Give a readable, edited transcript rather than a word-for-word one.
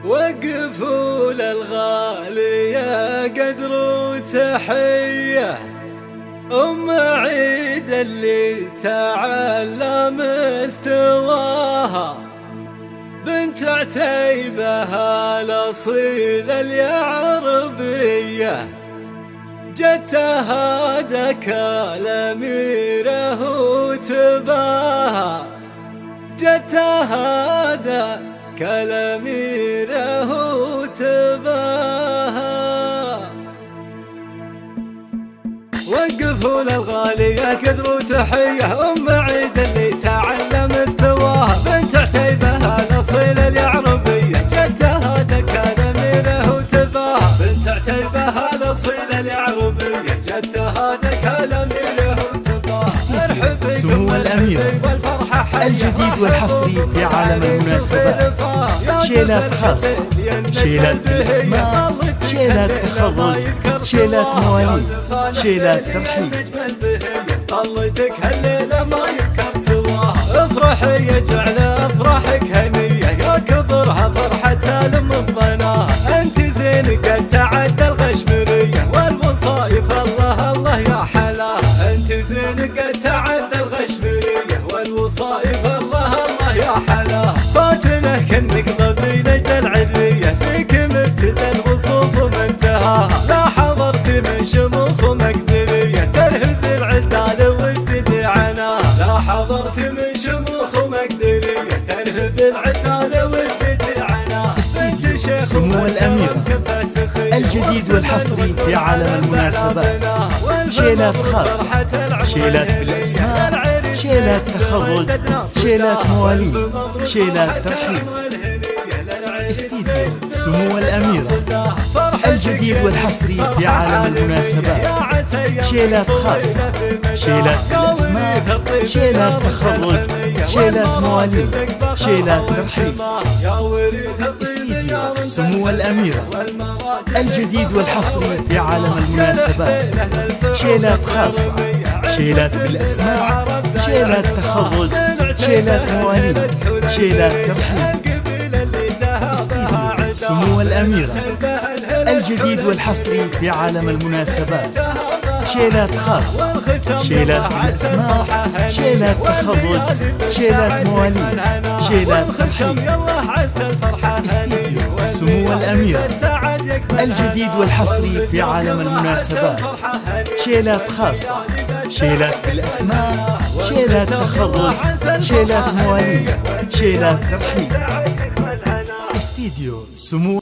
وقفوا للغالية قدر وتحية أم عيد اللي تعلى مستواها، بنت عتيبها الأصيل اليعربية، جدتها دك الأميرة وتباها، جدتها دك الأميرة وتباها. وقفوا للغالية قدر وتحية أم عيد اللي تعلى مستواها، بنت عتيبها الأصيل اليعربية، جدتها دك الأميرة وتباها، بنت عتيبها الأصيل اليعربية، جدتها دك الأميرة وتباها. استديو سمو الأميرة الجديد والحصري في عالم المناسبات، شيلات خاصة، شيلات بالأسماء، شيلات تخرج، شيلات مواليد، شيلات ترحيب. طلتك هالليلة ما يذكر سواها، افرحي يجعل افراحك هنية، يا كبرها فرحة الام بضناها، انت زين قد تعدى الغشمرية والوصايف الله الله يا حلاها، انت زين قد تعدى الغشمرية والوصايف الله الله يا حلاها. فاتنه كنك ضبي نجد العذية، فيك مبتدى الوصوف ومنتهاها، لا حضرت من شموخ ومقدرية، ترهب العدال وتزيد عناها، لا حضرت من شموخ ومقدرية، ترهب العدال وتزيد عناها. استديو سمو الأميرة الجديد والحصري في عالم المناسبات، شيلات خاصة، شيلات بالأسماء، شيلات تخرج، شيلات مواليد، شيلات ترحيب. استديو سمو الأميرة الجديد والحصري في عالم المناسبات، شيلات خاصة، شيلات بالأسماء، شيلات تخرج، شيلات مواليد، شيلات ترحيب. استديو سمو الأميرة الجديد والحصري في عالم المناسبات، شيلات خاصة، شيلات بالأسماء، شيلات تخرج، شيلات مواليد، شيلات ترحيب. استديو سمو الأميرة الجديد والحصري في عالم المناسبات، شيلات خاصة، شيلات بالأسماء، شيلات تخرج، شيلات مواليد، شيلات ترحيب. استديو سمو الأميرة الجديد والحصري في عالم المناسبات، شيلات خاصة، شيلات بالأسماء، شيلات تخرج، شيلات مواليد، شيلات ترحيب. استديو سمو